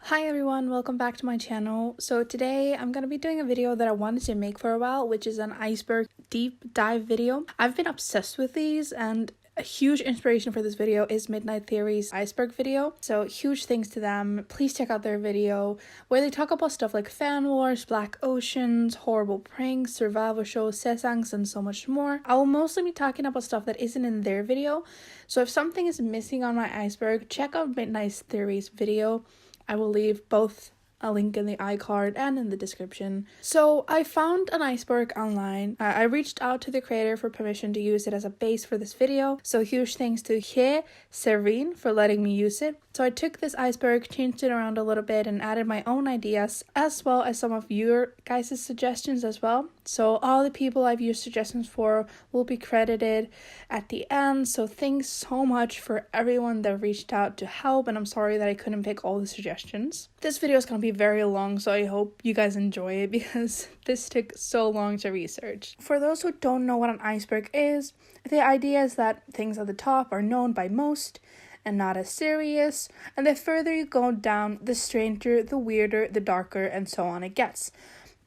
Hi everyone, welcome back to my channel. So today I'm going to be doing a video that I wanted to make for a while, which is an iceberg deep dive video. I've been obsessed with these, and a huge inspiration for this video is Midnight Theory's iceberg video. So huge thanks to them. Please check out their video where they talk about stuff like fan wars, black oceans, horrible pranks, survival shows, sesangs, and so much more. I will mostly be talking about stuff that isn't in their video. So if something is missing on my iceberg, check out Midnight Theory's video. I will leave both a link in the iCard and in the description. So I found an iceberg online. I reached out to the creator for permission to use it as a base for this video. So huge thanks to Serene for letting me use it. So I took this iceberg, changed it around a little bit, and added my own ideas, as well as some of your guys' suggestions as well. So all the people I've used suggestions for will be credited at the end. So thanks so much for everyone that reached out to help, and I'm sorry that I couldn't pick all the suggestions. This video is going to be very long, so I hope you guys enjoy it because this took so long to research. For those who don't know what an iceberg is, the idea is that things at the top are known by most and not as serious, and the further you go down, the stranger, the weirder, the darker, and so on it gets.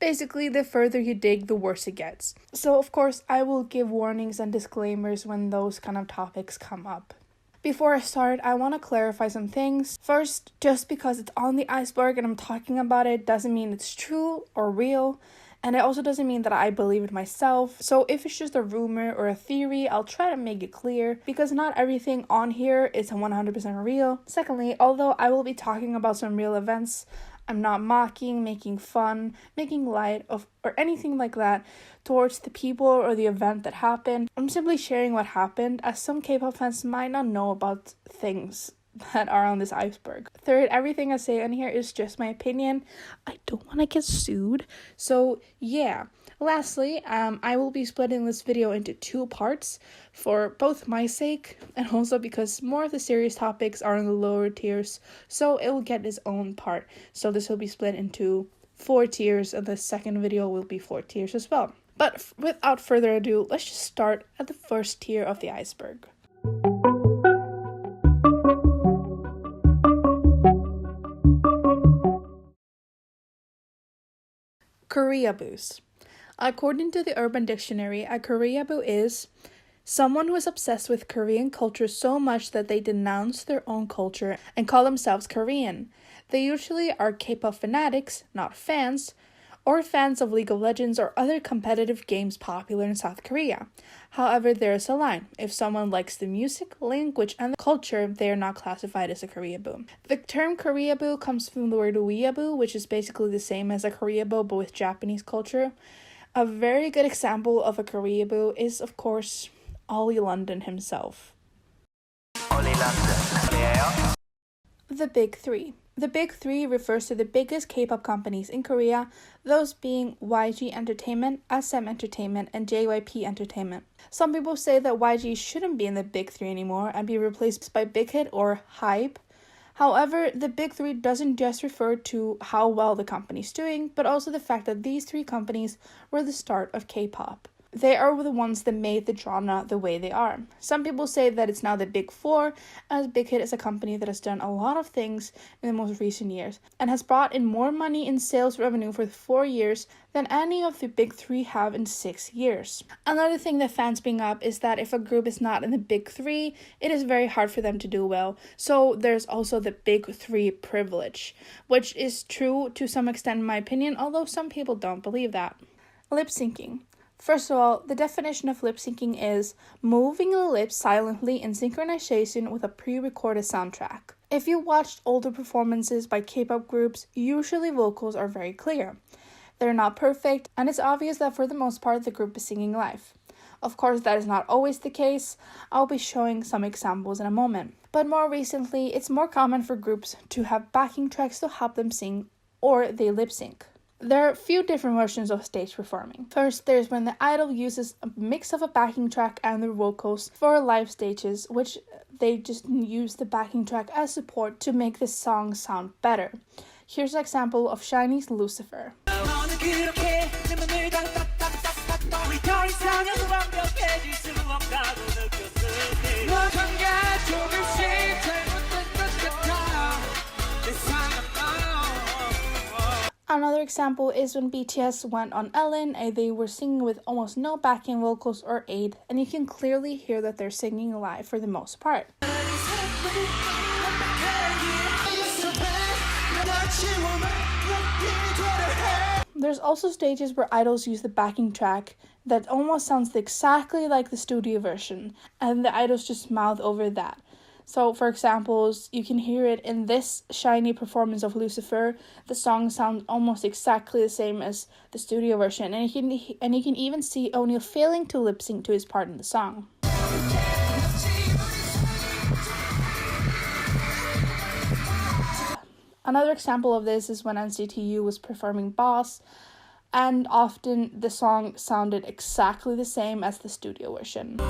Basically, the further you dig, the worse it gets. So of course, I will give warnings and disclaimers when those kind of topics come up. Before I start, I want to clarify some things. First, just because it's on the iceberg and I'm talking about it doesn't mean it's true or real. And it also doesn't mean that I believe it myself. So if it's just a rumor or a theory, I'll try to make it clear because not everything on here is 100% real. Secondly, although I will be talking about some real events, I'm not mocking, making fun, making light of, or anything like that towards the people or the event that happened. I'm simply sharing what happened, as some K-pop fans might not know about things that are on this iceberg. Third, everything I say on here is just my opinion. I don't want to get sued. So yeah. Lastly, I will be splitting this video into two parts for both my sake and also because more of the serious topics are in the lower tiers, so it will get its own part. So this will be split into 4 tiers, and the second video will be 4 tiers as well. But without further ado, let's just start at the first tier of the iceberg. Koreaboos. According to the Urban Dictionary, a koreaboo is someone who is obsessed with Korean culture so much that they denounce their own culture and call themselves Korean. They usually are K-pop fanatics, not fans, or fans of League of Legends or other competitive games popular in South Korea. However, there is a line. If someone likes the music, language, and the culture, they are not classified as a koreaboo. The term koreaboo comes from the word weeaboo, which is basically the same as a koreaboo but with Japanese culture. A very good example of a koreaboo is, of course, Ollie London himself. Ollie London. Yeah. The Big Three. The Big Three refers to the biggest K-pop companies in Korea, those being YG Entertainment, SM Entertainment, and JYP Entertainment. Some people say that YG shouldn't be in the Big Three anymore and be replaced by Big Hit or HYBE. However, the Big Three doesn't just refer to how well the company's doing, but also the fact that these three companies were the start of K-pop. They are the ones that made the genre the way they are. Some people say that it's now the Big Four, as Big Hit is a company that has done a lot of things in the most recent years and has brought in more money in sales revenue for 4 years than any of the Big Three have in 6 years. Another thing that fans bring up is that if a group is not in the Big Three, it is very hard for them to do well. So there's also the Big Three privilege, which is true to some extent in my opinion, although some people don't believe that. Lip syncing. First of all, the definition of lip syncing is moving the lips silently in synchronization with a pre-recorded soundtrack. If you watched older performances by K-pop groups, usually vocals are very clear. They're not perfect, and it's obvious that for the most part the group is singing live. Of course, that is not always the case. I'll be showing some examples in a moment. But more recently, it's more common for groups to have backing tracks to help them sing, or they lip sync. There are a few different versions of stage performing. First, there's when the idol uses a mix of a backing track and their vocals for live stages, which they just use the backing track as support to make the song sound better. Here's an example of SHINee's Lucifer. Another example is when BTS went on Ellen and they were singing with almost no backing vocals or aid, and you can clearly hear that they're singing live for the most part. There's also stages where idols use the backing track that almost sounds exactly like the studio version, and the idols just mouth over that. So, for example, you can hear it in this shiny performance of Lucifer. The song sounds almost exactly the same as the studio version, and you can even see O'Neal failing to lip sync to his part in the song. Another example of this is when NCT U was performing Boss, and often the song sounded exactly the same as the studio version.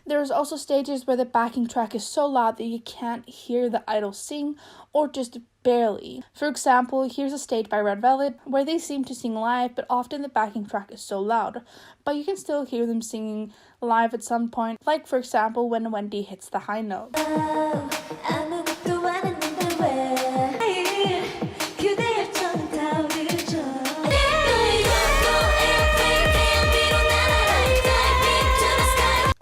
There's also stages where the backing track is so loud that you can't hear the idol sing, or just barely. For example, here's a stage by Red Velvet where they seem to sing live, but often the backing track is so loud, but you can still hear them singing live at some point, like for example when Wendy hits the high note.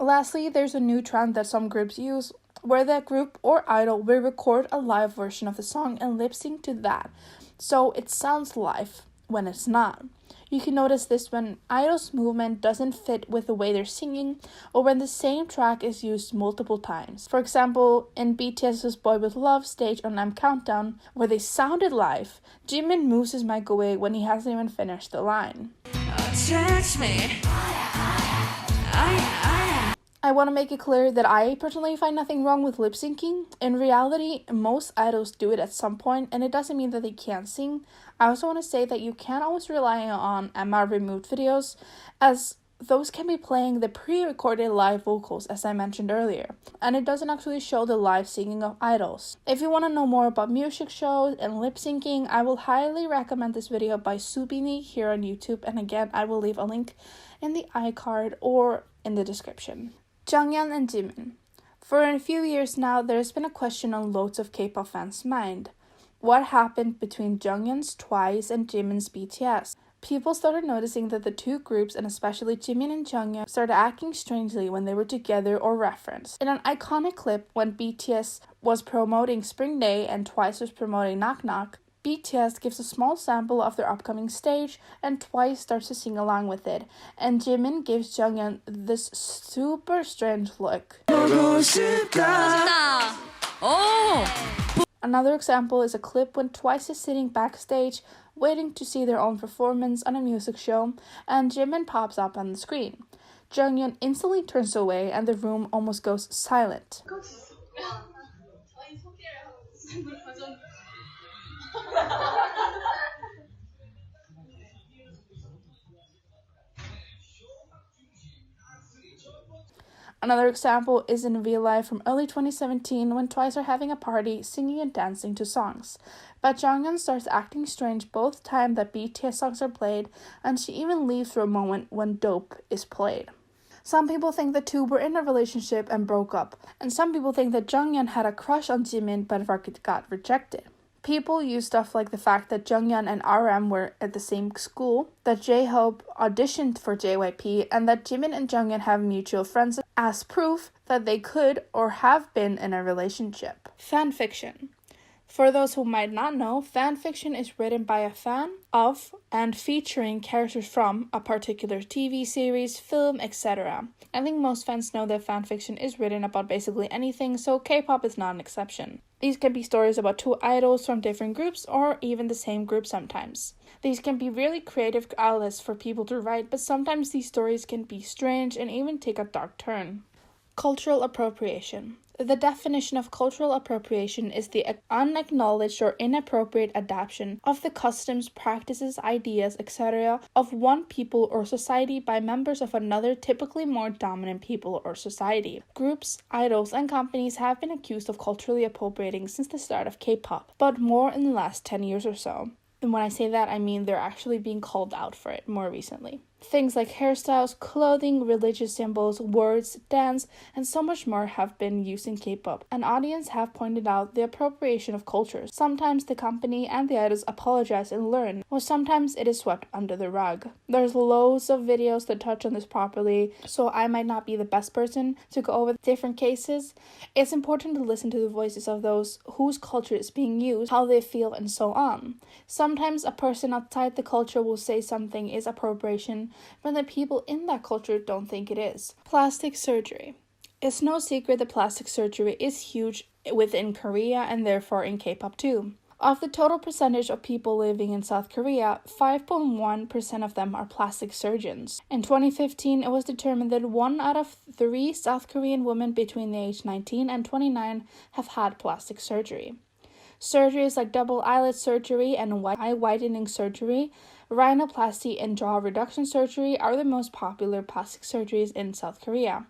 Lastly, there's a new trend that some groups use, where the group or idol will record a live version of the song and lip sync to that, so it sounds live when it's not. You can notice this when idols' movement doesn't fit with the way they're singing, or when the same track is used multiple times. For example, in BTS's Boy With Love stage on M Countdown, where they sounded live, Jimin moves his mic away when he hasn't even finished the line. Touch me. I want to make it clear that I personally find nothing wrong with lip syncing. In reality, most idols do it at some point, and it doesn't mean that they can't sing. I also want to say that you can't always rely on Emma removed videos, as those can be playing the pre-recorded live vocals, as I mentioned earlier, and it doesn't actually show the live singing of idols. If you want to know more about music shows and lip syncing, I will highly recommend this video by Subini here on YouTube, and again, I will leave a link in the iCard or in the description. Jonghyun and Jimin. For a few years now, there's been a question on loads of K-pop fans' mind. What happened between Jonghyun's Twice and Jimin's BTS? People started noticing that the two groups, and especially Jimin and Jonghyun, started acting strangely when they were together or referenced. In an iconic clip when BTS was promoting Spring Day and Twice was promoting Knock Knock, BTS gives a small sample of their upcoming stage, and Twice starts to sing along with it, and Jimin gives Jonghyun this super strange look. Another example is a clip when Twice is sitting backstage, waiting to see their own performance on a music show, and Jimin pops up on the screen. Jonghyun instantly turns away, and the room almost goes silent. Another example is in real life from early 2017 when Twice are having a party, singing and dancing to songs. But Jonghyun starts acting strange both times that BTS songs are played, and she even leaves for a moment when Dope is played. Some people think the two were in a relationship and broke up, and some people think that Jonghyun had a crush on Jimin but got rejected. People use stuff like the fact that Jonghyun and RM were at the same school, that J-Hope auditioned for JYP, and that Jimin and Jonghyun have mutual friends as proof that they could or have been in a relationship. Fanfiction. For those who might not know, fanfiction is written by a fan of and featuring characters from a particular TV series, film, etc. I think most fans know that fanfiction is written about basically anything, so K-pop is not an exception. These can be stories about two idols from different groups or even the same group sometimes. These can be really creative outlets for people to write, but sometimes these stories can be strange and even take a dark turn. Cultural appropriation. The definition of cultural appropriation is the unacknowledged or inappropriate adaptation of the customs, practices, ideas, etc. of one people or society by members of another, typically more dominant people or society. Groups, idols, and companies have been accused of culturally appropriating since the start of K-pop, but more in the last 10 years or so. And when I say that, I mean they're actually being called out for it more recently. Things like hairstyles, clothing, religious symbols, words, dance, and so much more have been used in K-pop. An audience have pointed out the appropriation of cultures. Sometimes the company and the idols apologize and learn, while sometimes it is swept under the rug. There's loads of videos that touch on this properly, so I might not be the best person to go over different cases. It's important to listen to the voices of those whose culture is being used, how they feel, and so on. Sometimes a person outside the culture will say something is appropriation, but the people in that culture don't think it is. Plastic surgery. It's no secret that plastic surgery is huge within Korea and therefore in K-pop too. Of the total percentage of people living in South Korea, 5.1% of them are plastic surgeons. In 2015, it was determined that 1 out of 3 South Korean women between the age 19 and 29 have had plastic surgery. Surgeries like double eyelid surgery and eye whitening surgery, rhinoplasty, and jaw reduction surgery are the most popular plastic surgeries in South Korea.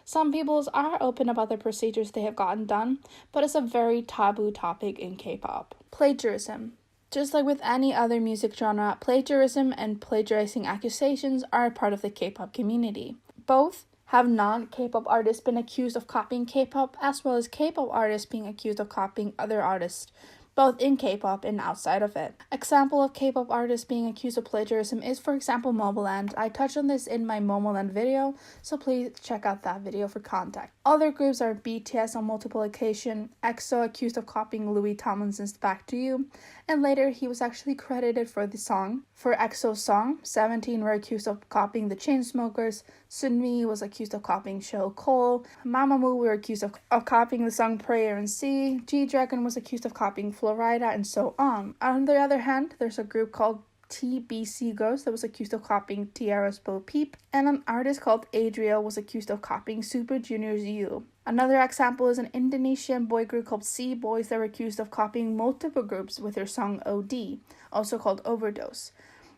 Some people are open about the procedures they have gotten done, but it's a very taboo topic in K-pop. Plagiarism. Just like with any other music genre, plagiarism and plagiarizing accusations are a part of the K-pop community. Both have non-K-pop artists been accused of copying K-pop, as well as K-pop artists being accused of copying other artists, both in K-pop and outside of it. Example of K-pop artists being accused of plagiarism is, for example, Momoland. I touched on this in my Momoland video, so please check out that video for context. Other groups are BTS on multiple occasions, EXO accused of copying Louis Tomlinson's Back to You, and later he was actually credited for the song. For EXO's song, 17 were accused of copying the Chainsmokers, Sunmi was accused of copying Cheryl Cole, Mamamoo were accused of copying the song Prayer and Sea, G-Dragon was accused of copying Florida, and so on. On the other hand, there's a group called TBC Ghost that was accused of copying Tiara's Bo Peep, and an artist called Adriel was accused of copying Super Junior's You. Another example is an Indonesian boy group called Sea Boys that were accused of copying multiple groups with their song OD, also called Overdose.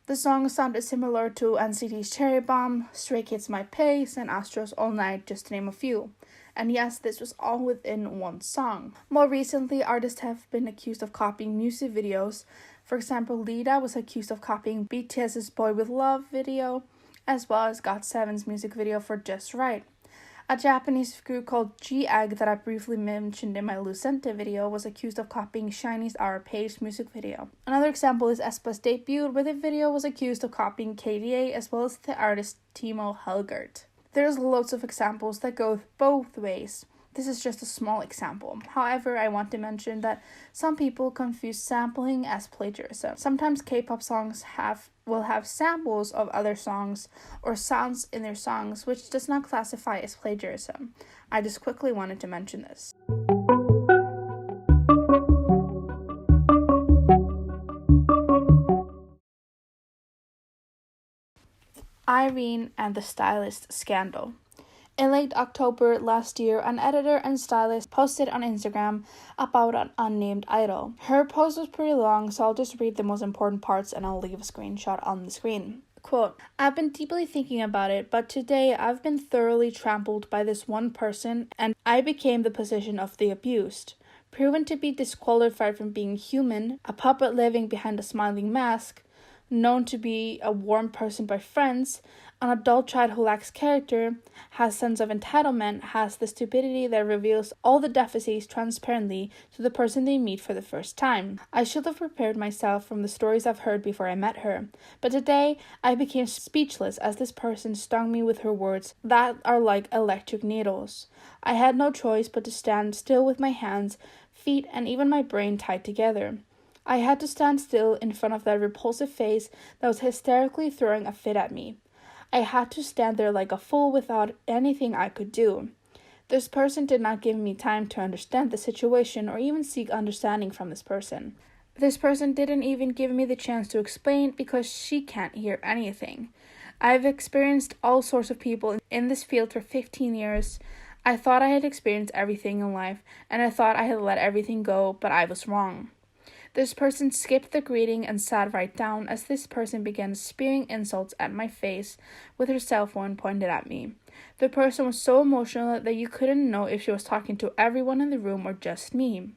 The song sounded similar to NCT's Cherry Bomb, Stray Kids' My Pace, and Astro's All Night, just to name a few. And yes, this was all within one song. More recently, artists have been accused of copying music videos. For example, Lida was accused of copying BTS's Boy With Love video, as well as GOT7's music video for Just Right. A Japanese group called G-Egg that I briefly mentioned in my Lucente video was accused of copying SHINee's Our Page music video. Another example is aespa's Debut, where the video was accused of copying KDA as well as the artist Timo Helgert. There's loads of examples that go both ways. This is just a small example. However, I want to mention that some people confuse sampling as plagiarism. Sometimes K-pop songs will have samples of other songs or sounds in their songs, which does not classify as plagiarism. I just quickly wanted to mention this. Irene and the stylist scandal. In late October last year, an editor and stylist posted on Instagram about an unnamed idol. Her post was pretty long, so I'll just read the most important parts and I'll leave a screenshot on the screen. Quote, I've been deeply thinking about it, but today I've been thoroughly trampled by this one person and I became the position of the abused. Proven to be disqualified from being human, a puppet living behind a smiling mask, known to be a warm person by friends, an adult child who lacks character, has sense of entitlement, has the stupidity that reveals all the deficits transparently to the person they meet for the first time. I should have prepared myself from the stories I've heard before I met her, but today I became speechless as this person stung me with her words that are like electric needles. I had no choice but to stand still with my hands, feet, and even my brain tied together. I had to stand still in front of that repulsive face that was hysterically throwing a fit at me. I had to stand there like a fool without anything I could do. This person did not give me time to understand the situation or even seek understanding from this person. This person didn't even give me the chance to explain because she can't hear anything. I've experienced all sorts of people in this field for 15 years. I thought I had experienced everything in life, and I thought I had let everything go, but I was wrong. This person skipped the greeting and sat right down as this person began spewing insults at my face with her cell phone pointed at me. The person was so emotional that you couldn't know if she was talking to everyone in the room or just me.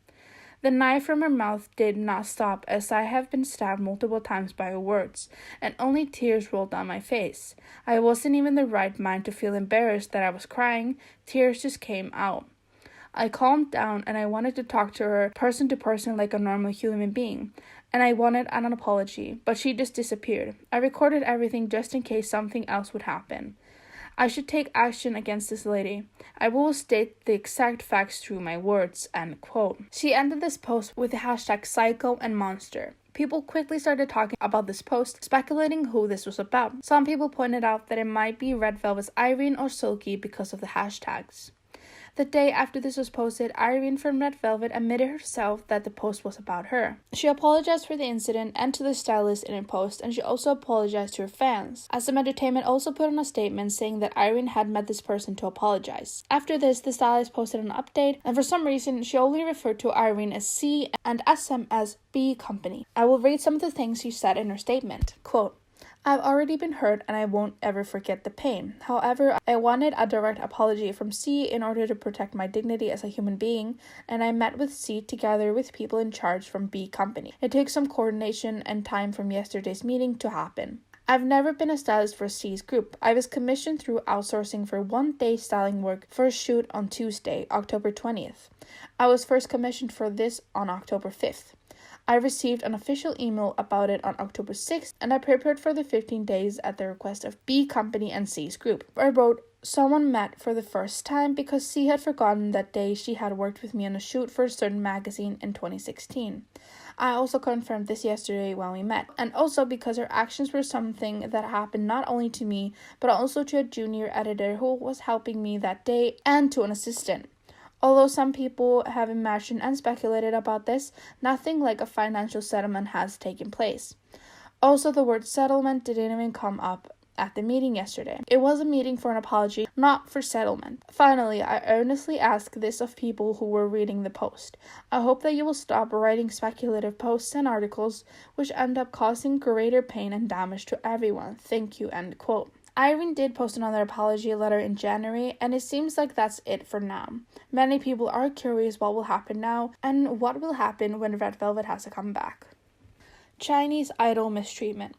The knife from her mouth did not stop as I have been stabbed multiple times by her words, and only tears rolled down my face. I wasn't even in the right mind to feel embarrassed that I was crying. Tears just came out. I calmed down and I wanted to talk to her person to person like a normal human being, and I wanted an apology, but she just disappeared. I recorded everything just in case something else would happen. I should take action against this lady. I will state the exact facts through my words, end quote. She ended this post with the hashtag psycho and monster. People quickly started talking about this post, speculating who this was about. Some people pointed out that it might be Red Velvet's Irene or Silky because of the hashtags. The day after this was posted, Irene from Red Velvet admitted herself that the post was about her. She apologized for the incident and to the stylist in a post, and she also apologized to her fans. SM Entertainment also put on a statement saying that Irene had met this person to apologize. After this, the stylist posted an update, and for some reason, she only referred to Irene as C and SM as B Company. I will read some of the things she said in her statement. Quote, I've already been hurt and I won't ever forget the pain. However, I wanted a direct apology from C in order to protect my dignity as a human being, and I met with C together with people in charge from B Company. It took some coordination and time from yesterday's meeting to happen. I've never been a stylist for C's group. I was commissioned through outsourcing for 1 day styling work for a shoot on Tuesday, October 20th. I was first commissioned for this on October 5th. I received an official email about it on October 6th, and I prepared for the 15 days at the request of B Company and C's group. I wrote, someone met for the first time because C had forgotten that day she had worked with me on a shoot for a certain magazine in 2016. I also confirmed this yesterday when we met, and also because her actions were something that happened not only to me, but also to a junior editor who was helping me that day and to an assistant. Although some people have imagined and speculated about this, nothing like a financial settlement has taken place. Also, the word settlement didn't even come up at the meeting yesterday. It was a meeting for an apology, not for settlement. Finally, I earnestly ask this of people who were reading the post. I hope that you will stop writing speculative posts and articles which end up causing greater pain and damage to everyone. Thank you, end quote. Irene did post another apology letter in January, and it seems like that's it for now. Many people are curious what will happen now, and what will happen when Red Velvet has to come back. Chinese idol mistreatment.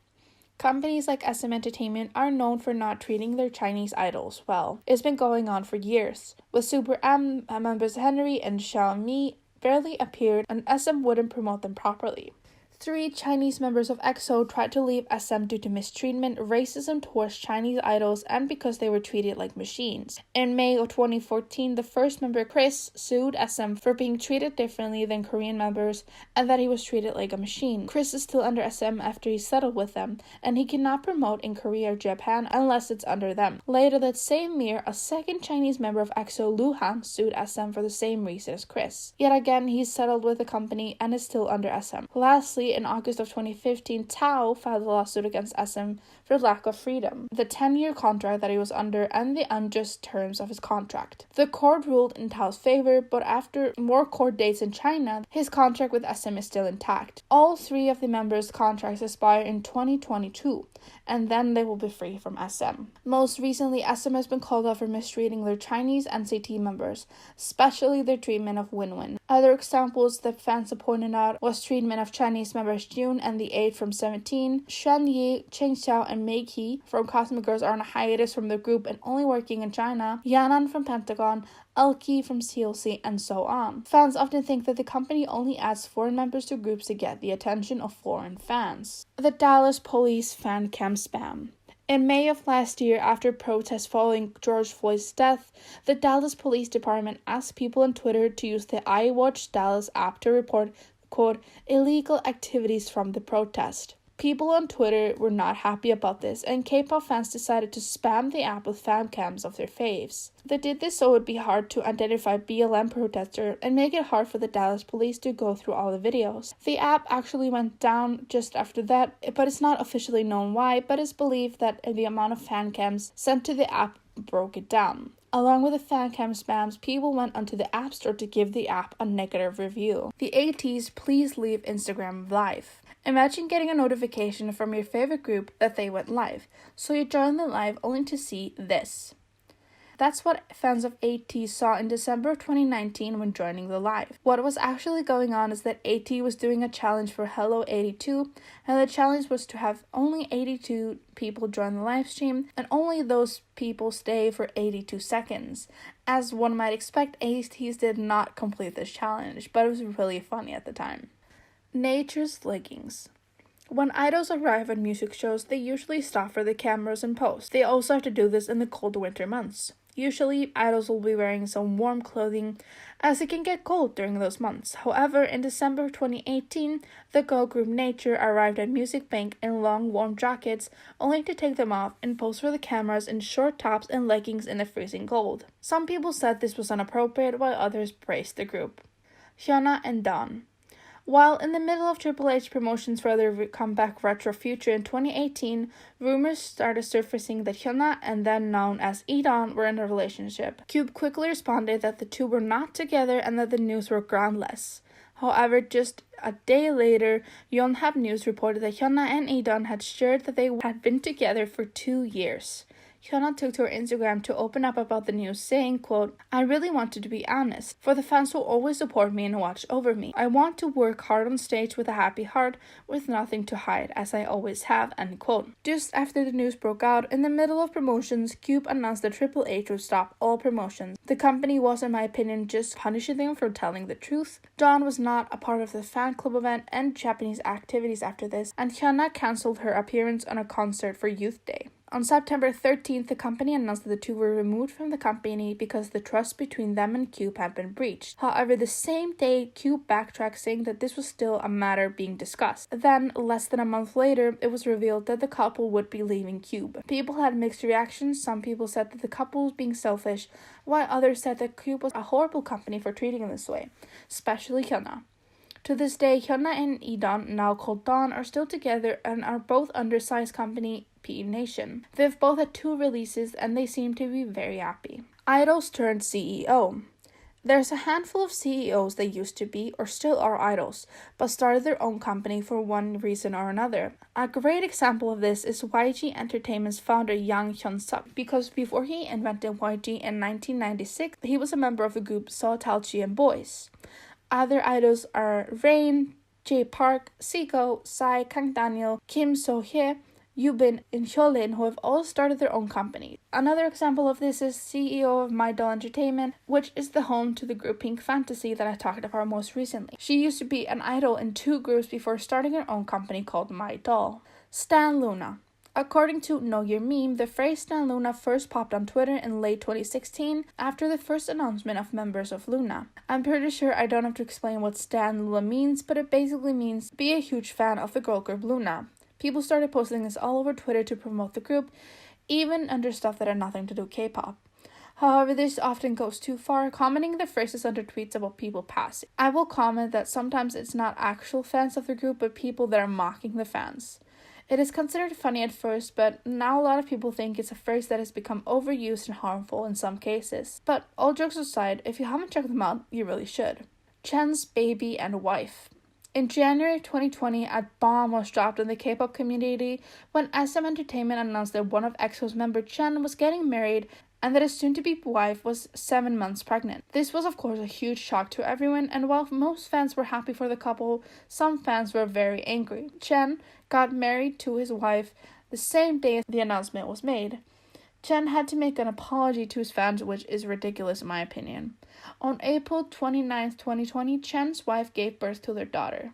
Companies like SM Entertainment are known for not treating their Chinese idols well. It's been going on for years. With Super M, members Henry and Xiaomi barely appeared, and SM wouldn't promote them properly. 3 Chinese members of EXO tried to leave SM due to mistreatment, racism towards Chinese idols, and because they were treated like machines. In May of 2014, the first member, Chris, sued SM for being treated differently than Korean members and that he was treated like a machine. Chris is still under SM after he settled with them, and he cannot promote in Korea or Japan unless it's under them. Later that same year, a second Chinese member of EXO, Lu Han, sued SM for the same reason as Chris. Yet again, he's settled with the company and is still under SM. Lastly, in August of 2015, Tao filed a lawsuit against SM for lack of freedom, the 10-year contract that he was under, and the unjust terms of his contract. The court ruled in Tao's favor, but after more court dates in China, his contract with SM is still intact. All 3 of the members' contracts expire in 2022, and then they will be free from SM. Most recently, SM has been called out for mistreating their Chinese NCT members, especially their treatment of Winwin. Other examples that fans have pointed out was treatment of Chinese members June and the 8 from 17, Xuan Yi, Cheng Xiao, and Mei Qi from Cosmic Girls are on a hiatus from the group and only working in China, Yanan from Pentagon, Elki from CLC, and so on. Fans often think that the company only adds foreign members to groups to get the attention of foreign fans. The Dallas police fan cam spam. In May of last year, after protests following George Floyd's death, the Dallas Police Department asked people on Twitter to use the iWatch Dallas app to report, quote, illegal activities from the protest. People on Twitter were not happy about this, and K-pop fans decided to spam the app with fan cams of their faves. They did this so it would be hard to identify BLM protesters and make it hard for the Dallas police to go through all the videos. The app actually went down just after that, but it's not officially known why, but it's believed that the amount of fan cams sent to the app broke it down. Along with the fan cam spams, people went onto the App Store to give the app a negative review. The ATs, please leave Instagram live. Imagine getting a notification from your favorite group that they went live, so you join the live only to see this. That's what fans of AT saw in December of 2019 when joining the live. What was actually going on is that AT was doing a challenge for Hello 82, and the challenge was to have only 82 people join the live stream, and only those people stay for 82 seconds. As one might expect, ATs did not complete this challenge, but it was really funny at the time. Nature's leggings. When idols arrive at music shows, they usually stop for the cameras and pose. They also have to do this in the cold winter months. Usually, idols will be wearing some warm clothing, as it can get cold during those months. However, in December 2018, the girl group Nature arrived at Music Bank in long, warm jackets, only to take them off and pose for the cameras in short tops and leggings in the freezing cold. Some people said this was inappropriate, while others praised the group. Hyuna and Dawn. While in the middle of Triple H promotions for their comeback Retro Future in 2018, rumors started surfacing that Hyuna and then known as E'Dawn were in a relationship. Cube quickly responded that the two were not together and that the news were groundless. However, just a day later, Yonhap News reported that Hyuna and E'Dawn had shared that they had been together for 2 years. Hyuna took to her Instagram to open up about the news, saying, quote, "I really wanted to be honest, for the fans will always support me and watch over me. I want to work hard on stage with a happy heart, with nothing to hide, as I always have," end quote. Just after the news broke out, in the middle of promotions, Cube announced that Triple H would stop all promotions. The company was, in my opinion, just punishing them for telling the truth. Dawn was not a part of the fan club event and Japanese activities after this, and Hyuna cancelled her appearance on a concert for Youth Day. On September 13th, the company announced that the two were removed from the company because the trust between them and Cube had been breached. However, the same day, Cube backtracked, saying that this was still a matter being discussed. Then, less than a month later, it was revealed that the couple would be leaving Cube. People had mixed reactions. Some people said that the couple was being selfish, while others said that Cube was a horrible company for treating them this way, especially Hyuna. To this day, Hyuna and E'Dawn, now called Dawn, are still together and are both under size company P Nation. They've both had 2 releases and they seem to be very happy. Idols turned CEO. There's a handful of CEOs that used to be or still are idols, but started their own company for one reason or another. A great example of this is YG Entertainment's founder Yang Hyun-suk, because before he invented YG in 1996, he was a member of the group Saw Talchi and Boys. Other idols are Rain, Jay Park, Siko, Psy, Kang Daniel, Kim So-hye, Yubin, and Hyolyn, who have all started their own company. Another example of this is CEO of My Doll Entertainment, which is the home to the group Pink Fantasy that I talked about most recently. She used to be an idol in 2 groups before starting her own company called My Doll. Stan Luna. According to Know Your Meme, the phrase Stan Luna first popped on Twitter in late 2016 after the first announcement of members of Luna. I'm pretty sure I don't have to explain what Stan Luna means, but it basically means be a huge fan of the girl group Luna. People started posting this all over Twitter to promote the group, even under stuff that had nothing to do with K-pop. However, this often goes too far, commenting the phrases under tweets about people passing. I will comment that sometimes it's not actual fans of the group, but people that are mocking the fans. It is considered funny at first, but now a lot of people think it's a phrase that has become overused and harmful in some cases. But all jokes aside, if you haven't checked them out, you really should. Chen's baby and wife. In January 2020, a bomb was dropped in the K-pop community when SM Entertainment announced that one of EXO's member Chen was getting married and that his soon-to-be wife was 7 months pregnant. This was of course a huge shock to everyone, and while most fans were happy for the couple, some fans were very angry. Chen got married to his wife the same day the announcement was made. Chen had to make an apology to his fans, which is ridiculous in my opinion. On April 29, 2020, Chen's wife gave birth to their daughter.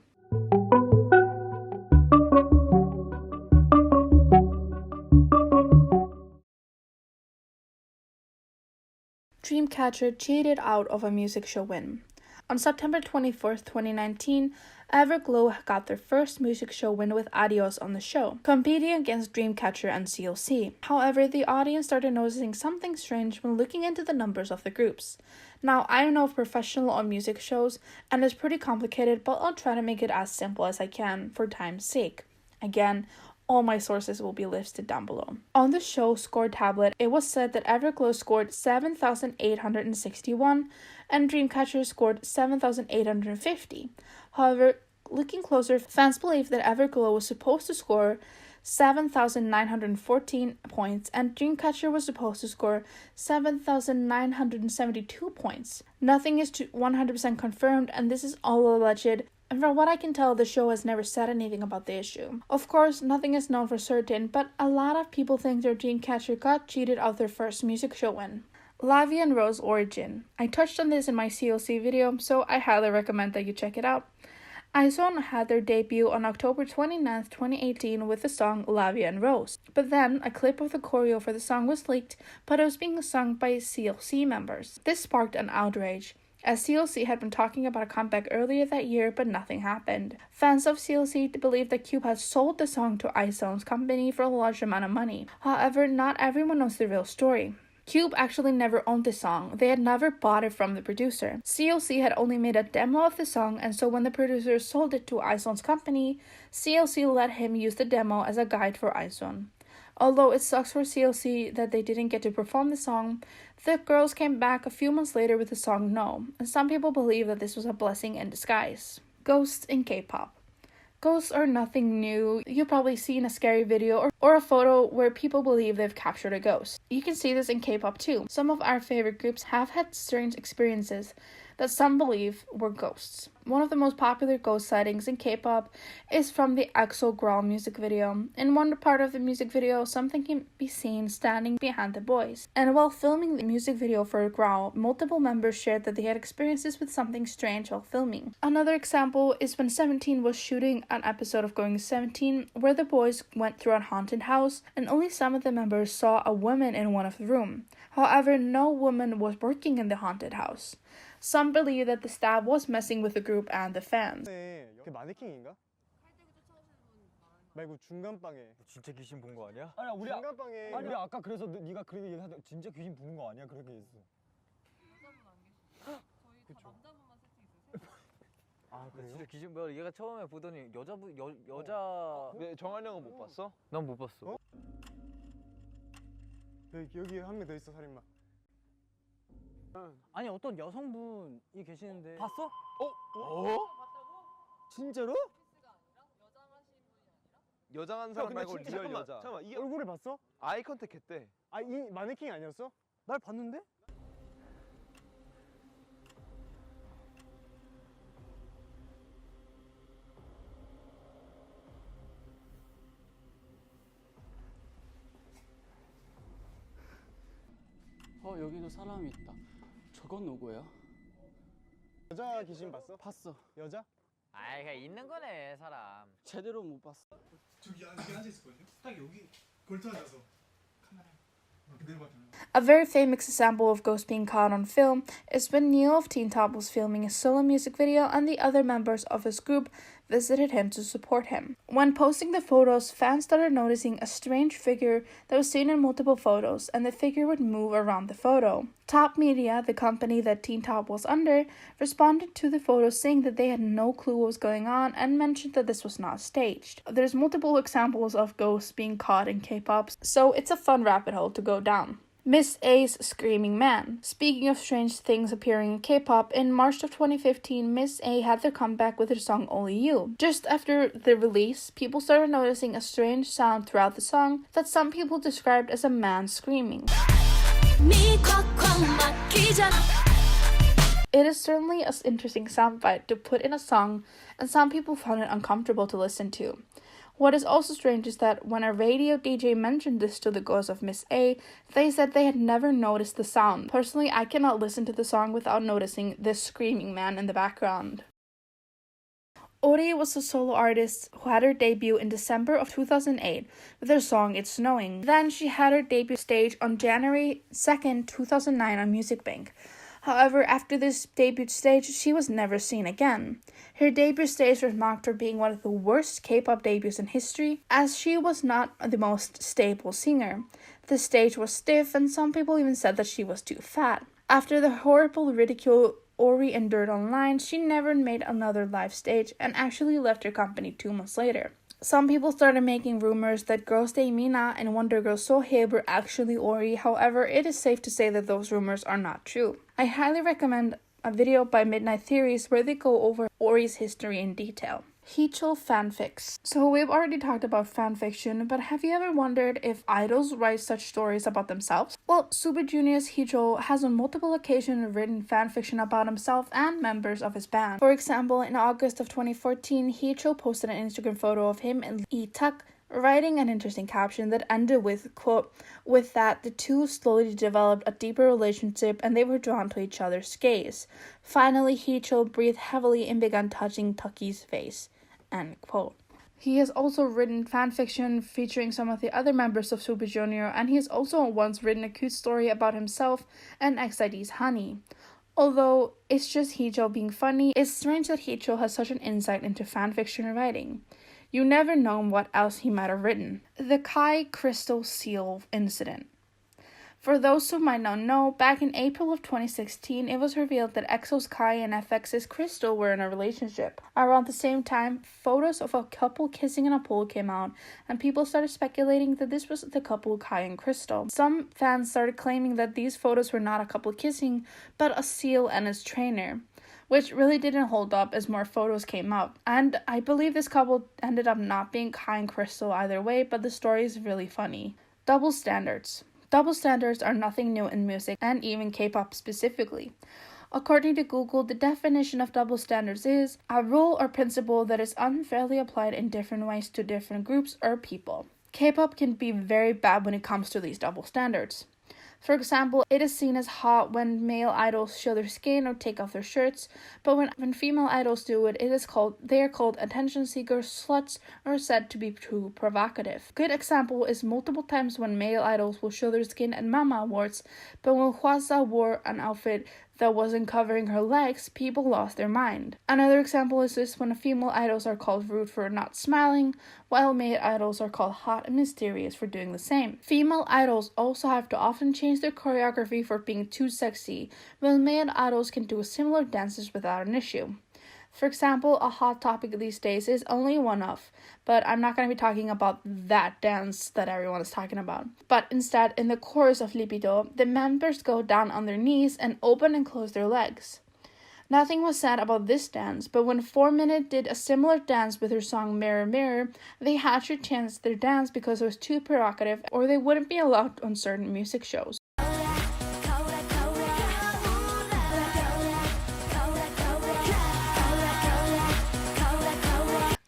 Dreamcatcher cheated out of a music show win. On September 24th, 2019, Everglow got their first music show win with Adios on the show, competing against Dreamcatcher and CLC. However, the audience started noticing something strange when looking into the numbers of the groups. Now, I don't know if professional or music shows, and it's pretty complicated, but I'll try to make it as simple as I can for time's sake. Again, All my sources will be listed down below. On the show score tablet, it was said that Everglow scored 7,861 and Dreamcatcher scored 7,850. However, looking closer, fans believe that Everglow was supposed to score 7,914 points and Dreamcatcher was supposed to score 7,972 points. Nothing is 100% confirmed, and this is all alleged. And from what I can tell, the show has never said anything about the issue. Of course, nothing is known for certain, but a lot of people think their Dreamcatcher got cheated of their first music show win. Lavia and Rose origin. I touched on this in my CLC video, so I highly recommend that you check it out. IZONE had their debut on October 29th, 2018 with the song Lavia and Rose. But then, a clip of the choreo for the song was leaked, but it was being sung by CLC members. This sparked an outrage, as CLC had been talking about a comeback earlier that year, but nothing happened. Fans of CLC believe that KPOP had sold the song to IZONE's company for a large amount of money. However, not everyone knows the real story. KPOP actually never owned the song. They had never bought it from the producer. CLC had only made a demo of the song, and so when the producer sold it to IZONE's company, CLC let him use the demo as a guide for IZONE. Although it sucks for CLC that they didn't get to perform the song, the girls came back a few months later with the song No, and some people believe that this was a blessing in disguise. Ghosts in K-pop. Ghosts are nothing new. You've probably seen a scary video or a photo where people believe they've captured a ghost. You can see this in K-pop too. Some of our favorite groups have had strange experiences that some believe were ghosts. One of the most popular ghost sightings in K-pop is from the EXO Growl music video. In one part of the music video, something can be seen standing behind the boys. And while filming the music video for Growl, multiple members shared that they had experiences with something strange while filming. Another example is when 17 was shooting an episode of Going 17 where the boys went through a haunted house and only some of the members saw a woman in one of the rooms. However, no woman was working in the haunted house. Some believe that the staff was messing with the group and the fans. 그 마네킹인가? 말고 중간방에. 진짜 귀신 본 거 아니야? 아니 우리 중간방에. 아니 우리 아까 그래서 네가 그렇게 얘기하다 진짜 귀신 보는 거 아니야? 그렇게 했어. 저희 다 남자분만 세팅했어요. 아 그래요? 진짜 귀신 뭐야? 얘가 처음에 보더니 여자. 네, 정한 형은 못 봤어? 난 못 봤어. 여기 한 명 더 있어 살인마. 아니 어떤 여성분이 계시는데 봤어? 어? 진짜로? 여장한 사람 말고 리얼 잠깐만, 여자. 잠깐만 이게 얼굴을 봤어? 아이 컨택 했대. 아 이 마네킹이 아니었어? 날 봤는데? 여기도 사람이 있다. 저건 누구야? 여자 귀신 봤어? 봤어. 여자? 아이 그냥 있는 거네 사람. 제대로 못 봤어. 저기 앉아 있었거든요. 딱 여기 걸터 앉아서 카메라 내려봐. A very famous example of ghosts being caught on film is when Neil of Teen Top was filming a solo music video and the other members of his group visited him to support him. When posting the photos, fans started noticing a strange figure that was seen in multiple photos, and the figure would move around the photo. Top Media, the company that Teen Top was under, responded to the photos saying that they had no clue what was going on and mentioned that this was not staged. There's multiple examples of ghosts being caught in K-pop, so it's a fun rabbit hole to go down. Miss A's Screaming Man. Speaking of strange things appearing in K-pop, in March of 2015, Miss A had their comeback with her song Only You. Just after the release, people started noticing a strange sound throughout the song that some people described as a man screaming. It is certainly an interesting soundbite to put in a song, and some people found it uncomfortable to listen to. What is also strange is that when a radio DJ mentioned this to the girls of Miss A, they said they had never noticed the sound. Personally, I cannot listen to the song without noticing this screaming man in the background. Ori was a solo artist who had her debut in December of 2008 with her song It's Snowing. Then she had her debut stage on January 2nd, 2009 on Music Bank. However, after this debut stage, she was never seen again. Her debut stage was marked for being one of the worst K-pop debuts in history, as she was not the most stable singer. The stage was stiff, and some people even said that she was too fat. After the horrible ridicule Ori endured online, she never made another live stage and actually left her company 2 months later. Some people started making rumors that Girls' Day Mina and Wonder Girl Sohae were actually Ori. However, it is safe to say that those rumors are not true. I highly recommend a video by Midnight Theories where they go over Ori's history in detail. Heechul fanfics. So we've already talked about fanfiction, but have you ever wondered if idols write such stories about themselves? Well, Super Junior's Heechul has on multiple occasions written fanfiction about himself and members of his band. For example, in August of 2014, Heechul posted an Instagram photo of him and Lee Tak writing an interesting caption that ended with, quote, "With that, the two slowly developed a deeper relationship and they were drawn to each other's gaze. Finally, Heechul breathed heavily and began touching Tucky's face," end quote. He has also written fanfiction featuring some of the other members of Super Junior, and he has also once written a cute story about himself and XID's Honey. Although it's just Heechul being funny, it's strange that Heechul has such an insight into fanfiction writing. You never know what else he might have written. The Kai Crystal Seal incident. For those who might not know, back in April of 2016, it was revealed that EXO's Kai and FX's Crystal were in a relationship. Around the same time, photos of a couple kissing in a pool came out, and people started speculating that this was the couple Kai and Crystal. Some fans started claiming that these photos were not a couple kissing, but a Seal and his trainer, which really didn't hold up as more photos came out. And I believe this couple ended up not being Kai and Crystal either way, but the story is really funny. Double standards. Double standards are nothing new in music, and even K-pop specifically. According to Google, the definition of double standards is a rule or principle that is unfairly applied in different ways to different groups or people. K-pop can be very bad when it comes to these double standards. For example, it is seen as hot when male idols show their skin or take off their shirts, but when female idols do it, they are called attention seekers, sluts, or said to be too provocative. Good example is multiple times when male idols will show their skin at Mama Awards, but when Hwasa wore an outfit that wasn't covering her legs, people lost their mind. Another example is this when female idols are called rude for not smiling, while male idols are called hot and mysterious for doing the same. Female idols also have to often change their choreography for being too sexy, while male idols can do similar dances without an issue. For example, a hot topic these days is only one of, but I'm not going to be talking about that dance that everyone is talking about. But instead, in the chorus of Libido, the members go down on their knees and open and close their legs. Nothing was said about this dance, but when 4 Minute did a similar dance with her song Mirror Mirror, they had to change their dance because it was too provocative or they wouldn't be allowed on certain music shows.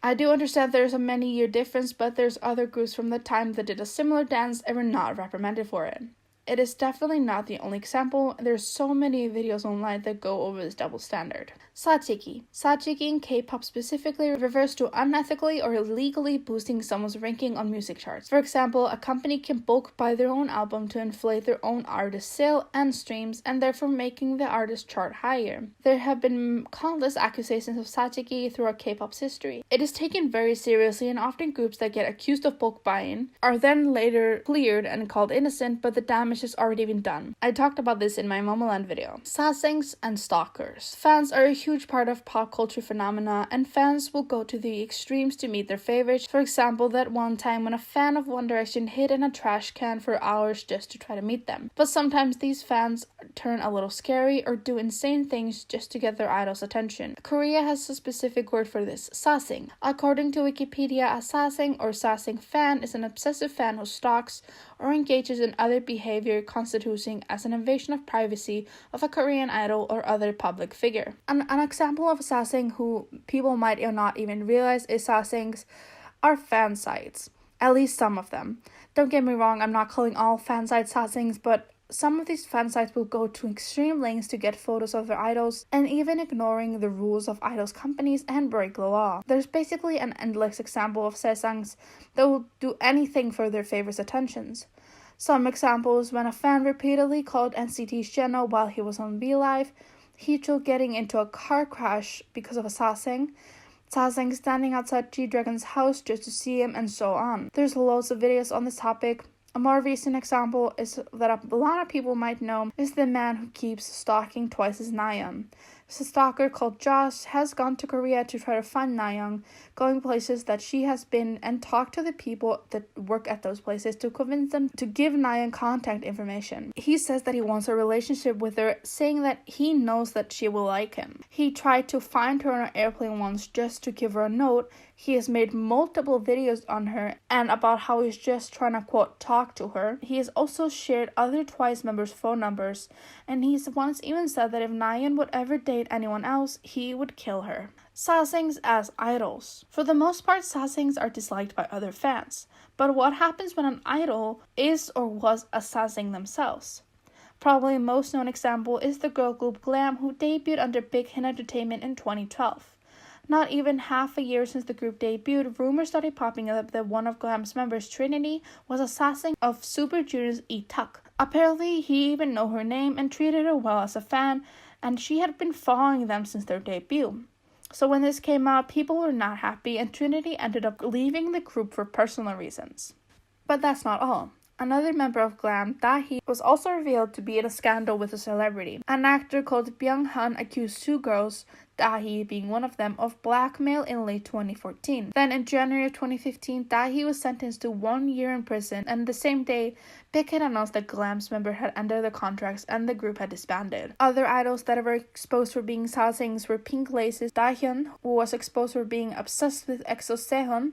I do understand there's a many-year difference, but there's other groups from the time that did a similar dance and were not reprimanded for it. It is definitely not the only example. There's so many videos online that go over this double standard. Sajiki. Sajiki in K-pop specifically refers to unethically or illegally boosting someone's ranking on music charts. For example, a company can bulk buy their own album to inflate their own artist's sale and streams, and therefore making the artist chart higher. There have been countless accusations of Sajiki throughout K-pop's history. It is taken very seriously, and often groups that get accused of bulk buying are then later cleared and called innocent, but the damage has already been done. I talked about this in my Momoland video. Sasaengs and stalkers. Fans are a huge part of pop culture phenomena, and fans will go to the extremes to meet their favorites. For example, that one time when a fan of One Direction hid in a trash can for hours just to try to meet them. But sometimes these fans turn a little scary or do insane things just to get their idol's attention. Korea has a specific word for this, sasaeng. According to Wikipedia, a sasaeng or sasaeng fan is an obsessive fan who stalks or engages in other behavior constituting as an invasion of privacy of a Korean idol or other public figure. An example of a sasaeng who people might not even realize is sasaengs are fan sites. At least some of them. Don't get me wrong, I'm not calling all fan sites sasaengs, but some of these fan sites will go to extreme lengths to get photos of their idols and even ignoring the rules of idols companies and break the law. There's basically an endless example of sasaengs that will do anything for their favorites' attentions. Some examples: when a fan repeatedly called NCT's Jeno while he was on BeLive, Heechul getting into a car crash because of a sasaeng, sasaeng standing outside G-Dragon's house just to see him, and so on. There's loads of videos on this topic. A more recent example is that a lot of people might know is the man who keeps stalking Twice's Nayeon. A stalker called Josh has gone to Korea to try to find Nayoung, going places that she has been and talked to the people that work at those places to convince them to give Nayoung contact information. He says that he wants a relationship with her, saying that he knows that she will like him. He tried to find her on an airplane once just to give her a note. He has made multiple videos on her and about how he's just trying to, quote, talk to her. He has also shared other Twice members' phone numbers, and he's once even said that if Nayeon would ever date anyone else, he would kill her. Sasaengs as idols. For the most part, sasaengs are disliked by other fans. But what happens when an idol is or was a sasaeng themselves? Probably most known example is the girl group Glam, who debuted under Big Hit Entertainment in 2012. Not even half a year since the group debuted, rumors started popping up that one of Glam's members, Trinity, was a sasaeng of Super Junior's Itaek. Apparently, he even knew her name and treated her well as a fan, and she had been following them since their debut. So when this came out, people were not happy, and Trinity ended up leaving the group for personal reasons. But that's not all. Another member of Glam, Dahi, was also revealed to be in a scandal with a celebrity. An actor called Byung-hun accused two girls, Dahi being one of them, of blackmail in late 2014. Then in January of 2015, Dahi was sentenced to 1 year in prison, and the same day, Big Hit announced that Glam's member had ended their contracts and the group had disbanded. Other idols that were exposed for being sasaengs were Pink Lace's Dahyun, who was exposed for being obsessed with EXO Sehun,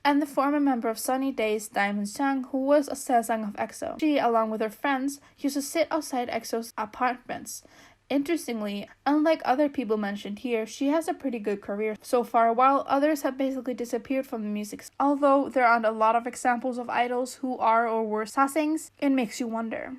and the former member of Sunny Days, Diamond Chang, who was a sasaeng of EXO. She, along with her friends, used to sit outside EXO's apartments. Interestingly, unlike other people mentioned here, she has a pretty good career so far, while others have basically disappeared from the music. Although there aren't a lot of examples of idols who are or were sasaengs, it makes you wonder.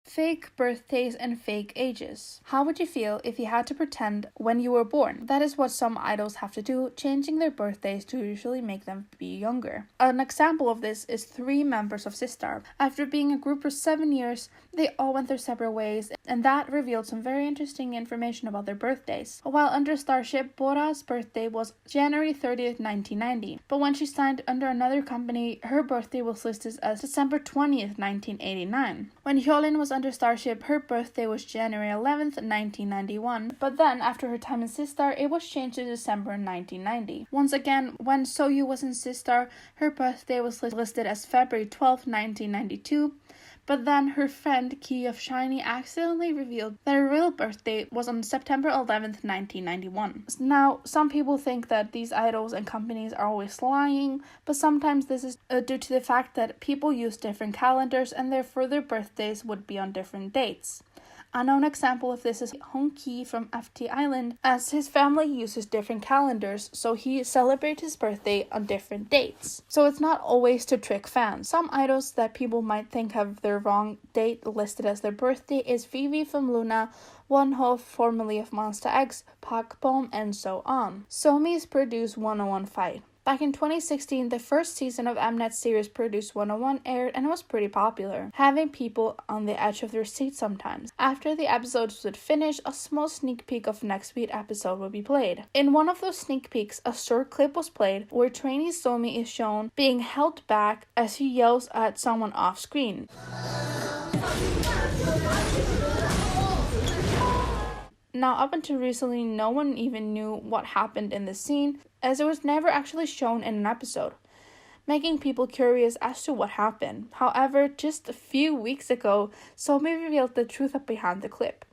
Fake birthdays and fake ages. How would you feel if you had to pretend when you were born? That is what some idols have to do, changing their birthdays to usually make them be younger. An example of this is 3 members of Sistar. After being a group for 7 years, they all went their separate ways, and that revealed some very interesting information about their birthdays. While under Starship, Bora's birthday was January 30th, 1990, but when she signed under another company, her birthday was listed as December 20th, 1989. When Hyolyn was under Starship, her birthday was January 11th, 1991, but then after her time in Sistar, it was changed to December 1990. Once again, when Soyu was in Sistar, her birthday was listed as February 12th, 1992, but then her friend Key of Shiny accidentally revealed that her real birthday was on September 11th, 1991. Now, some people think that these idols and companies are always lying, but sometimes this is due to the fact that people use different calendars and therefore their birthdays would be on different dates. A known example of this is Hong Ki from FT Island, as his family uses different calendars, so he celebrates his birthday on different dates. So it's not always to trick fans. Some idols that people might think have their wrong date listed as their birthday is Vivi from Luna, Wonho, formerly of Monsta X, Pak Bom, and so on. Somi's produced 101 Fight. Back in 2016, the first season of Mnet's series Produce 101 aired and was pretty popular, having people on the edge of their seats sometimes. After the episodes would finish, a small sneak peek of next week's episode would be played. In one of those sneak peeks, a short clip was played where trainee Somi is shown being held back as he yells at someone off screen. Now, up until recently, no one even knew what happened in the scene, as it was never actually shown in an episode, making people curious as to what happened. However, just a few weeks ago, Somi revealed the truth behind the clip.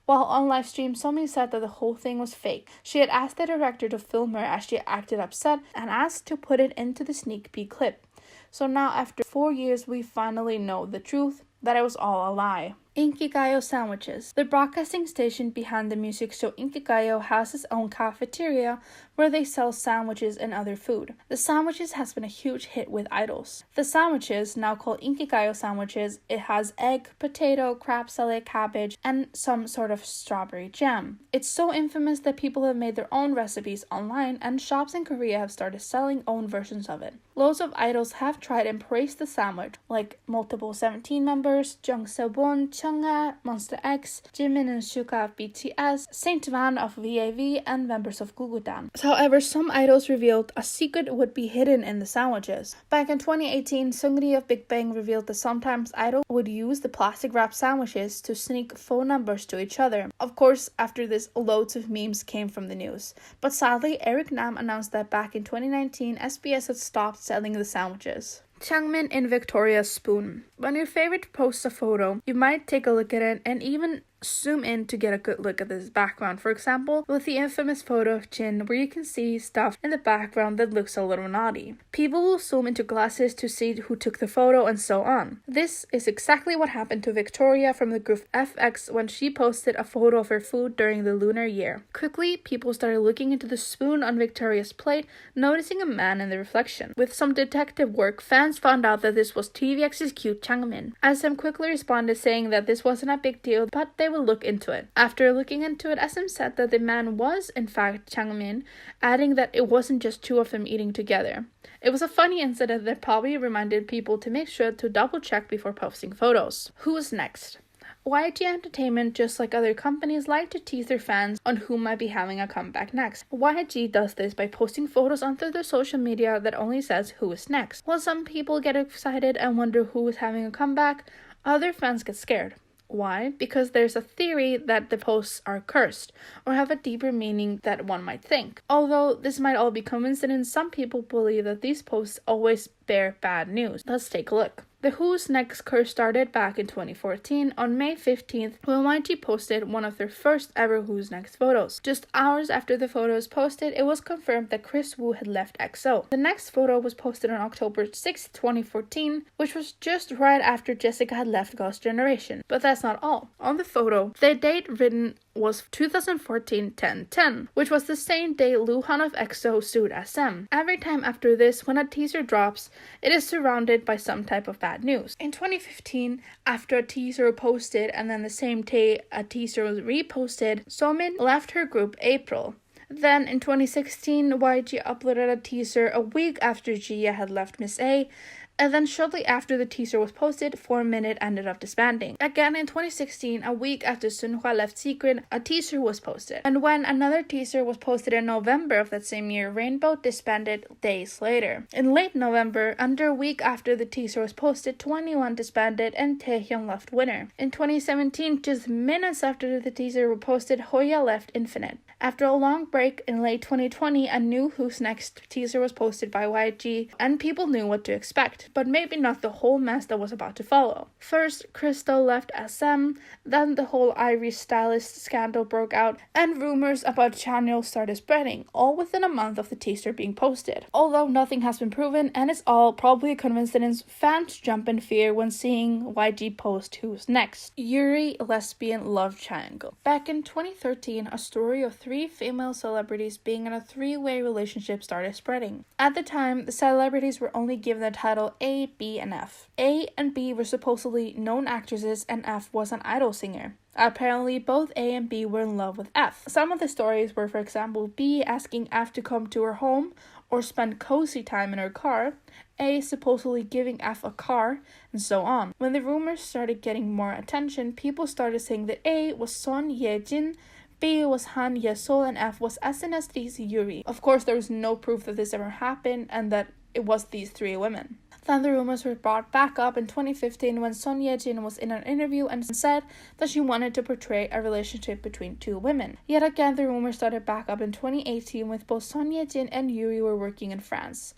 While on live stream, Somi said that the whole thing was fake. She had asked the director to film her as she acted upset and asked to put it into the sneak peek clip. So now, after 4 years, we finally know the truth, that it was all a lie. Inkigayo sandwiches. The broadcasting station behind the music show Inkigayo has its own cafeteria where they sell sandwiches and other food. The sandwiches has been a huge hit with idols. The sandwiches, now called Inkigayo sandwiches, it has egg, potato, crab salad, cabbage, and some sort of strawberry jam. It's so infamous that people have made their own recipes online, and shops in Korea have started selling own versions of it. Loads of idols have tried and praised the sandwich, like multiple 17 members, Jung Se-bun, Chungha, Monster X, Jimin and Suga of BTS, Saint Van of VAV, and members of Gugudan. However, some idols revealed a secret would be hidden in the sandwiches. Back in 2018, Seungri of Big Bang revealed that sometimes idols would use the plastic wrapped sandwiches to sneak phone numbers to each other. Of course, after this, loads of memes came from the news. But sadly, Eric Nam announced that back in 2019, SBS had stopped selling the sandwiches. Changmin in Victoria's spoon. When your favorite posts a photo, you might take a look at it and even zoom in to get a good look at this background. For example, with the infamous photo of Jin, where you can see stuff in the background that looks a little naughty. People will zoom into glasses to see who took the photo and so on. This is exactly what happened to Victoria from the group FX when she posted a photo of her food during the lunar year. Quickly, people started looking into the spoon on Victoria's plate, noticing a man in the reflection. With some detective work, fans found out that this was TVX's cute Changmin. SM quickly responded saying that this wasn't a big deal, but they will look into it. After looking into it, SM said that the man was in fact Changmin, adding that it wasn't just two of them eating together. It was a funny incident that probably reminded people to make sure to double check before posting photos. Who is next? YG Entertainment, just like other companies, like to tease their fans on who might be having a comeback next. YG does this by posting photos onto their social media that only says who is next. While some people get excited and wonder who is having a comeback, other fans get scared. Why? Because there's a theory that the posts are cursed or have a deeper meaning that one might think. Although this might all be coincidence, some people believe that these posts always bear bad news. Let's take a look. The Who's Next curse started back in 2014 on May 15th when YG posted one of their first ever Who's Next photos. Just hours after the photo was posted, it was confirmed that Chris Wu had left EXO. The next photo was posted on October 6th, 2014, which was just right after Jessica had left Ghost Generation. But that's not all. On the photo, the date written was 2014-10-10, which was the same day Luhan of EXO sued SM. Every time after this, when a teaser drops, it is surrounded by some type of bad news. In 2015, after a teaser was posted and then the same day a teaser was reposted, Somin left her group April. Then in 2016, YG uploaded a teaser a week after Jia had left Miss A, and then shortly after the teaser was posted, 4 Minute ended up disbanding. Again in 2016, a week after Sunhwa left Secret, a teaser was posted. And when another teaser was posted in November of that same year, Rainbow disbanded days later. In late November, under a week after the teaser was posted, 21 disbanded and Taehyung left Winner. In 2017, just minutes after the teaser was posted, Hoya left Infinite. After a long break in late 2020, a new Who's Next teaser was posted by YG, and people knew what to expect, but maybe not the whole mess that was about to follow. First, Crystal left SM, then the whole Iris stylist scandal broke out, and rumors about Chanyeol started spreading, all within a month of the teaser being posted. Although nothing has been proven, and it's all probably a coincidence, fans jump in fear when seeing YG post Who's Next. Yuri lesbian love triangle. Back in 2013, a story of 3 female celebrities being in a 3-way relationship started spreading. At the time, the celebrities were only given the title A, B, and F. A and B were supposedly known actresses, and F was an idol singer. Apparently, both A and B were in love with F. Some of the stories were, for example, B asking F to come to her home or spend cozy time in her car, A supposedly giving F a car, and so on. When the rumors started getting more attention, people started saying that A was Son Ye-jin, B was Han Ye-sol, and F was SNSD Yuri. Of course, there was no proof that this ever happened and that it was these 3 women. Then the rumors were brought back up in 2015 when Son Ye-jin was in an interview and said that she wanted to portray a relationship between 2 women. Yet again, the rumors started back up in 2018 with both Son Ye-jin and Yuri were working in France.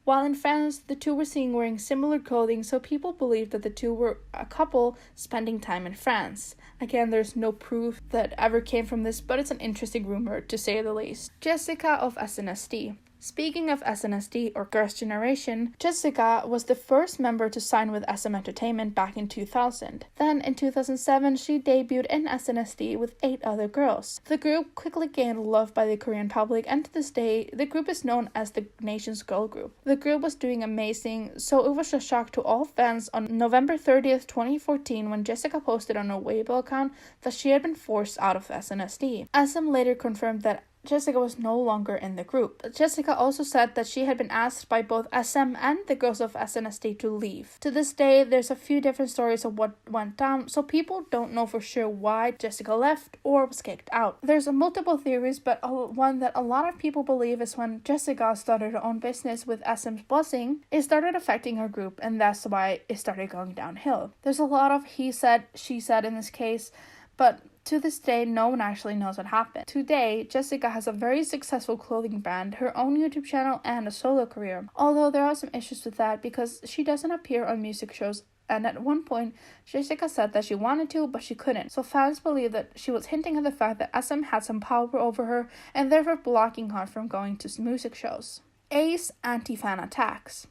While in France, the 2 were seen wearing similar clothing, so people believed that the 2 were a couple spending time in France. Again, there's no proof that ever came from this, but it's an interesting rumor to say the least. Jessica of SNSD. Speaking of SNSD or Girls' Generation, Jessica was the first member to sign with SM Entertainment back in 2000. Then in 2007, she debuted in SNSD with 8 other girls. The group quickly gained love by the Korean public, and to this day, the group is known as the nation's girl group. The group was doing amazing, so it was a shock to all fans on November 30th, 2014 when Jessica posted on her Weibo account that she had been forced out of SNSD. SM later confirmed that Jessica was no longer in the group. Jessica also said that she had been asked by both SM and the girls of SNSD to leave. To this day, there's a few different stories of what went down, so people don't know for sure why Jessica left or was kicked out. There's multiple theories, but one that a lot of people believe is when Jessica started her own business with SM's buzzing, it started affecting her group, and that's why it started going downhill. There's a lot of he said, she said in this case, but to this day, no one actually knows what happened. Today, Jessica has a very successful clothing brand, her own YouTube channel, and a solo career. Although there are some issues with that because she doesn't appear on music shows, and at one point, Jessica said that she wanted to, but she couldn't. So fans believe that she was hinting at the fact that SM had some power over her and therefore blocking her from going to music shows. Ace anti-fan attacks.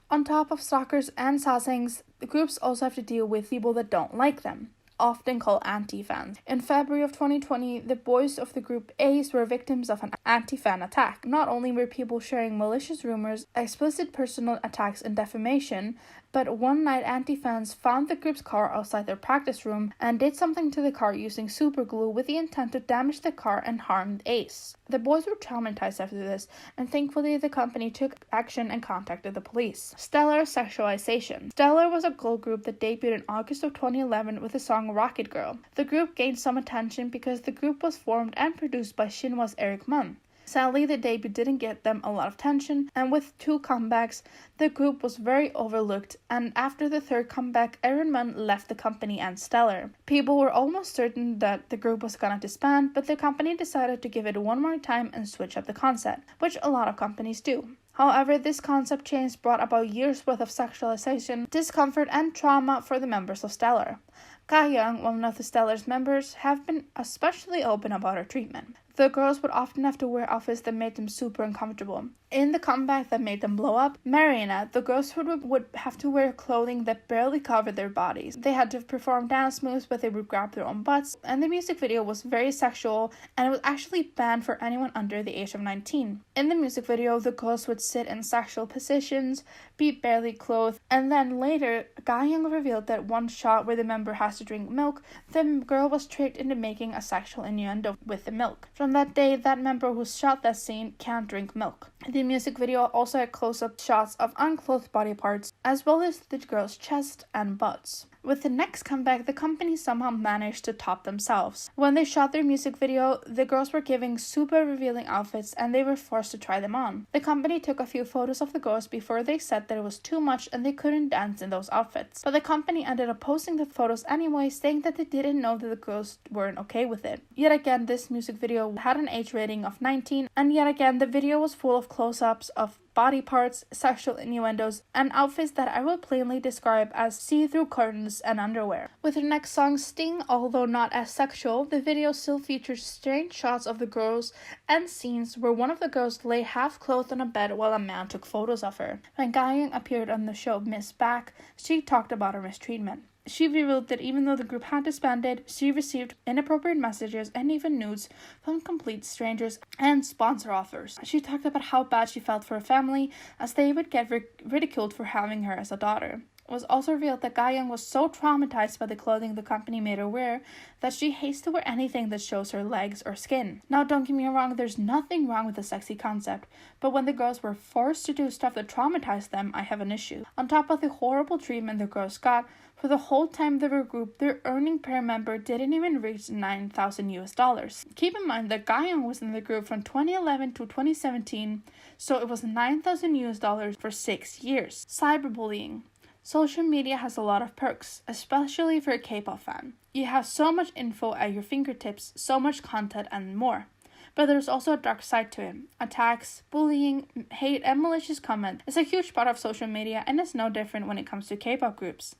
On top of stalkers and sassings, the groups also have to deal with people that don't like them, often called anti-fans. In February of 2020, the boys of the group Ace were victims of an anti-fan attack. Not only were people sharing malicious rumors, explicit personal attacks, and defamation, but one night anti-fans found the group's car outside their practice room and did something to the car using super glue with the intent to damage the car and harm Ace. The boys were traumatized after this, and thankfully the company took action and contacted the police. Stellar sexualization. Stellar was a girl group that debuted in August of 2011 with the song Rocket Girl. The group gained some attention because the group was formed and produced by Shinhwa's Eric Munn. Sadly, the debut didn't get them a lot of attention, and with 2 comebacks, the group was very overlooked, and after the 3rd comeback, Aaron Munn left the company and Stellar. People were almost certain that the group was gonna disband, but the company decided to give it one more time and switch up the concept, which a lot of companies do. However, this concept change brought about years worth of sexualization, discomfort, and trauma for the members of Stellar. Ga-young, one of the Stellar's members, have been especially open about her treatment. The girls would often have to wear outfits that made them super uncomfortable. In the comeback that made them blow up, Marina, the girls would have to wear clothing that barely covered their bodies. They had to perform dance moves, but they would grab their own butts, and the music video was very sexual, and it was actually banned for anyone under the age of 19. In the music video, the girls would sit in sexual positions, be barely clothed, and then later, Ga-young revealed that one shot where the member has to drink milk, the girl was tricked into making a sexual innuendo with the milk. From that day, that member who shot that scene can't drink milk. The music video also had close-up shots of unclothed body parts, as well as the girls' chest and butts. With the next comeback, the company somehow managed to top themselves. When they shot their music video, the girls were giving super revealing outfits and they were forced to try them on. The company took a few photos of the girls before they said that it was too much and they couldn't dance in those outfits. But the company ended up posting the photos anyway, saying that they didn't know that the girls weren't okay with it. Yet again, this music video had an age rating of 19, and yet again, the video was full of close-ups of body parts, sexual innuendos, and outfits that I will plainly describe as see-through curtains and underwear. With the next song, Sting, although not as sexual, the video still features strange shots of the girls and scenes where one of the girls lay half-clothed on a bed while a man took photos of her. When Ga-young appeared on the show Miss Back, she talked about her mistreatment. She revealed that even though the group had disbanded, she received inappropriate messages and even nudes from complete strangers and sponsor offers. She talked about how bad she felt for her family, as they would get ridiculed for having her as a daughter. It was also revealed that Ga-young was so traumatized by the clothing the company made her wear that she hates to wear anything that shows her legs or skin. Now, don't get me wrong, there's nothing wrong with the sexy concept, but when the girls were forced to do stuff that traumatized them, I have an issue. On top of the horrible treatment the girls got, for the whole time they were grouped, their earning per member didn't even reach $9,000. Keep in mind that Ga-young was in the group from 2011 to 2017, so it was $9,000 for 6 years. Cyberbullying. Social media has a lot of perks, especially for a K-pop fan. You have so much info at your fingertips, so much content, and more. But there's also a dark side to it. Attacks, bullying, hate, and malicious comment is a huge part of social media, and it's no different when it comes to K-pop groups.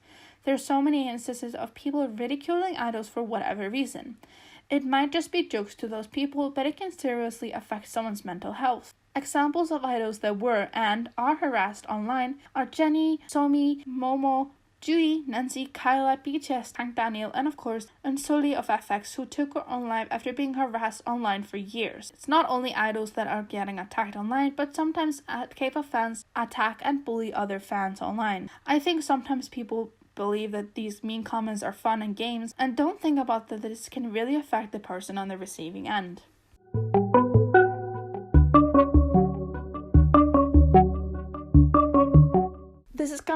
There's so many instances of people ridiculing idols for whatever reason. It might just be jokes to those people, but it can seriously affect someone's mental health. Examples of idols that were and are harassed online are Jennie, Somi, Momo, Jui, Nancy, Kyla, BTS, Tank Daniel, and of course, Unsoli of FX, who took her own life after being harassed online for years. It's not only idols that are getting attacked online, but sometimes K-pop fans attack and bully other fans online. I think sometimes people believe that these mean comments are fun and games and don't think about that this can really affect the person on the receiving end.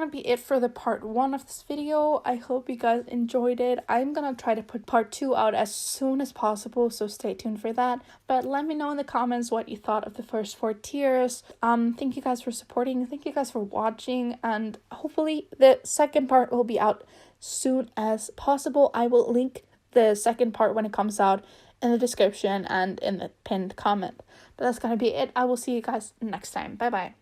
gonna be it for the part 1 of this video. I hope you guys enjoyed it. I'm gonna try to put part 2 out as soon as possible, so stay tuned for that. But let me know in the comments what you thought of the first 4 tiers. Thank you guys for supporting, thank you guys for watching, and hopefully the second part will be out soon as possible. I will link the second part when it comes out in the description and in the pinned comment. But that's gonna be it. I will see you guys next time. Bye bye.